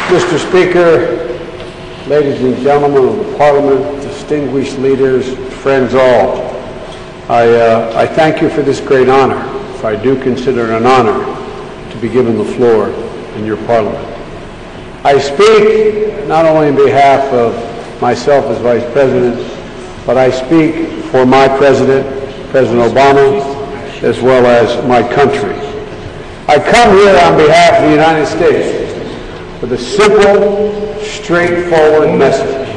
Mr. Speaker, ladies and gentlemen of the Parliament, distinguished leaders, friends all, I thank you for this great honor, for I do consider it an honor to be given the floor in your Parliament. I speak not only on behalf of myself as Vice President, but I speak for my President, President Obama, as well as my country. I come here on behalf of the United States with a simple, straightforward message.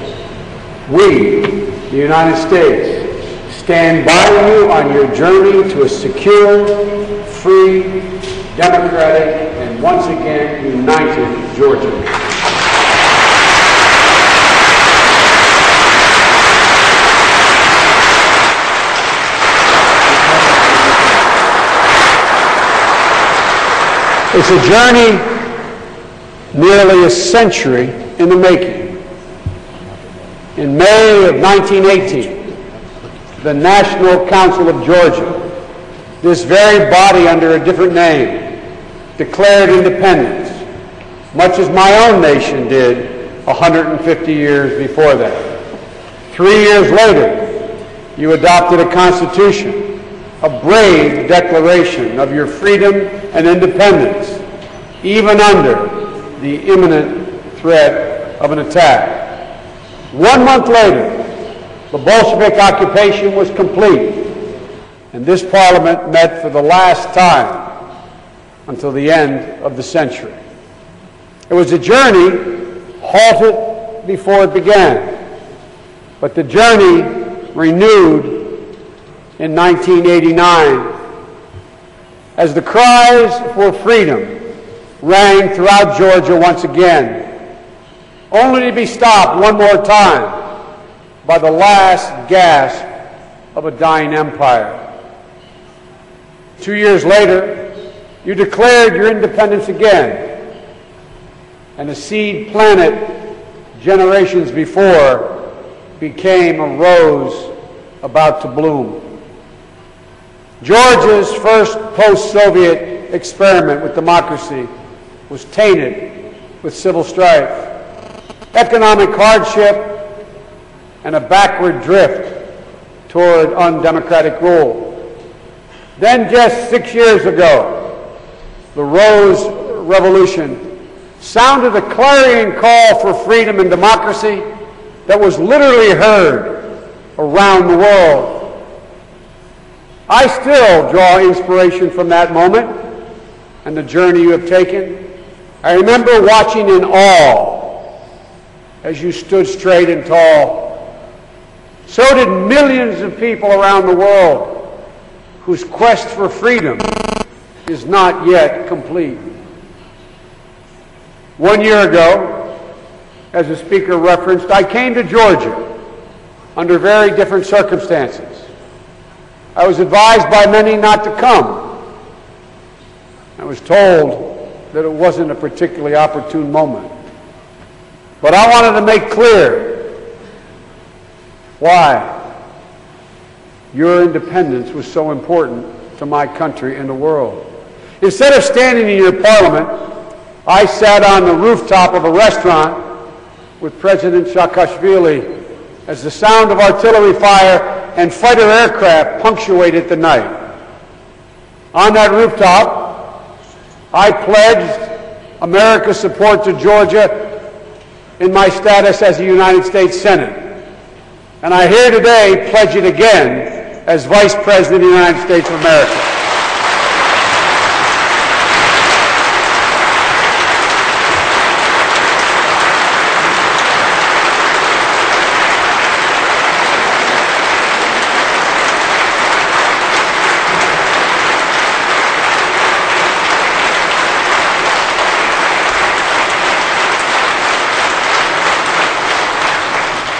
We, the United States, stand by you on your journey to a secure, free, democratic, and once again united Georgia. It's a journey nearly a century in the making. In May of 1918, the National Council of Georgia, this very body under a different name, declared independence, much as my own nation did 150 years before that. 3 years later, you adopted a constitution, a brave declaration of your freedom and independence, even under the imminent threat of an attack. 1 month later, the Bolshevik occupation was complete, and this Parliament met for the last time until the end of the century. It was a journey halted before it began, but the journey renewed in 1989 as the cries for freedom rang throughout Georgia once again, only to be stopped one more time by the last gasp of a dying empire. 2 years later, you declared your independence again, and a seed planted generations before became a rose about to bloom. Georgia's first post-Soviet experiment with democracy was tainted with civil strife, economic hardship, and a backward drift toward undemocratic rule. Then just 6 years ago, the Rose Revolution sounded a clarion call for freedom and democracy that was literally heard around the world. I still draw inspiration from that moment and the journey you have taken. I remember watching in awe as you stood straight and tall. So did millions of people around the world whose quest for freedom is not yet complete. 1 year ago, as the Speaker referenced, I came to Georgia under very different circumstances. I was advised by many not to come. I was told that it wasn't a particularly opportune moment. But I wanted to make clear why your independence was so important to my country and the world. Instead of standing in your Parliament, I sat on the rooftop of a restaurant with President Saakashvili as the sound of artillery fire and fighter aircraft punctuated the night. On that rooftop, I pledged America's support to Georgia in my status as a United States Senator. And I here today pledge it again as Vice President of the United States of America.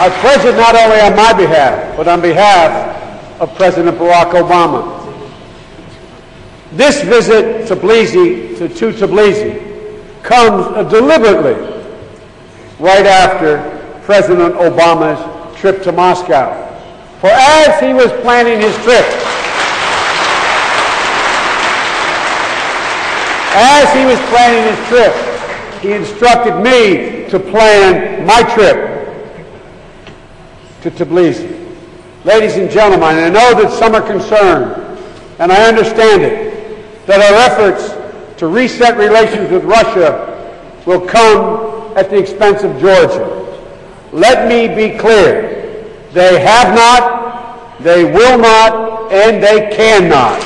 I pledge it not only on my behalf, but on behalf of President Barack Obama. This visit to Tbilisi comes deliberately right after President Obama's trip to Moscow. For as he was planning his trip, he instructed me to plan my trip to Tbilisi. Ladies and gentlemen, I know that some are concerned, and I understand it, that our efforts to reset relations with Russia will come at the expense of Georgia. Let me be clear. They have not, they will not, and they cannot.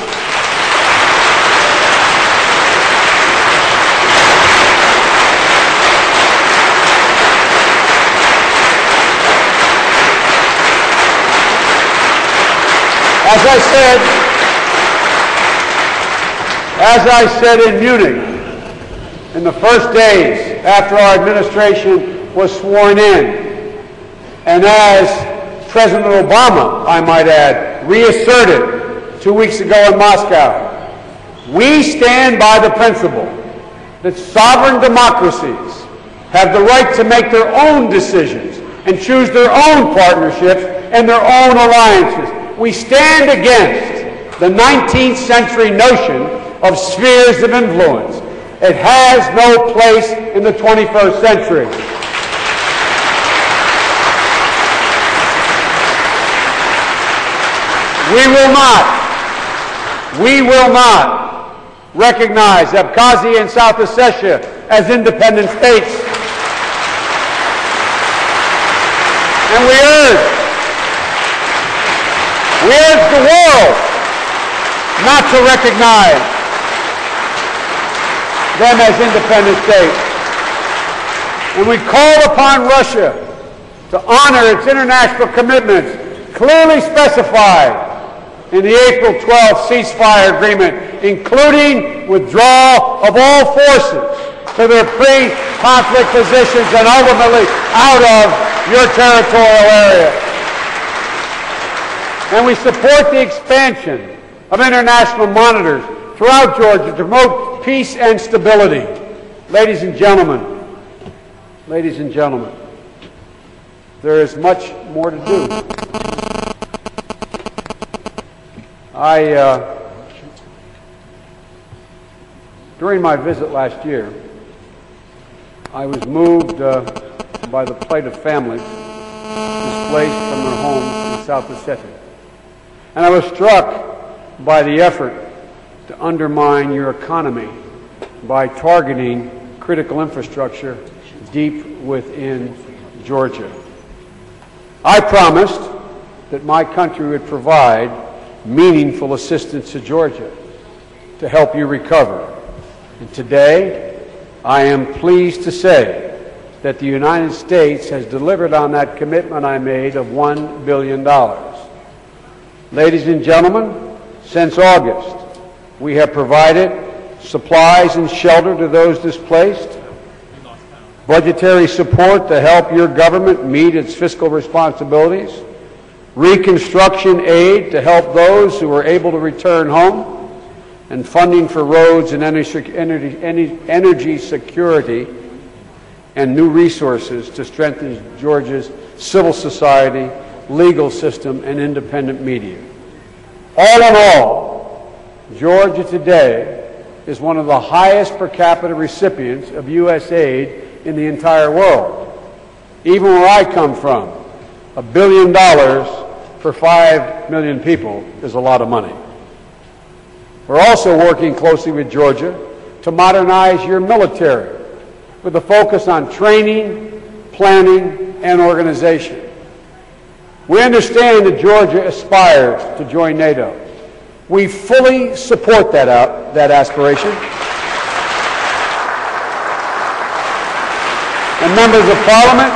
As I said in Munich, in the first days after our administration was sworn in, and as President Obama, I might add, reasserted 2 weeks ago in Moscow, we stand by the principle that sovereign democracies have the right to make their own decisions and choose their own partnerships and their own alliances. We stand against the 19th century notion of spheres of influence. It has no place in the 21st century. We will not recognize Abkhazia and South Ossetia as independent states. And we urge the world not to recognize them as independent states. And we call upon Russia to honor its international commitments clearly specified in the April 12th ceasefire agreement, including withdrawal of all forces to their pre-conflict positions and ultimately out of your territorial area. And we support the expansion of international monitors throughout Georgia to promote peace and stability. Ladies and gentlemen, there is much more to do. During my visit last year, I was moved by the plight of families displaced from their homes in South Ossetia. And I was struck by the effort to undermine your economy by targeting critical infrastructure deep within Georgia. I promised that my country would provide meaningful assistance to Georgia to help you recover. And today, I am pleased to say that the United States has delivered on that commitment I made of $1 billion. Ladies and gentlemen, since August, we have provided supplies and shelter to those displaced, budgetary support to help your government meet its fiscal responsibilities, reconstruction aid to help those who are able to return home, and funding for roads and energy security, and new resources to strengthen Georgia's civil society, legal system, and independent media. All in all, Georgia today is one of the highest per capita recipients of U.S. aid in the entire world. Even where I come from, $1 billion for 5 million people is a lot of money. We're also working closely with Georgia to modernize your military with a focus on training, planning, and organization. We understand that Georgia aspires to join NATO. We fully support that aspiration. And members of Parliament,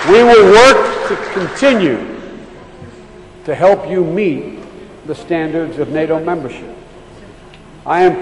we will work to continue to help you meet the standards of NATO membership. I am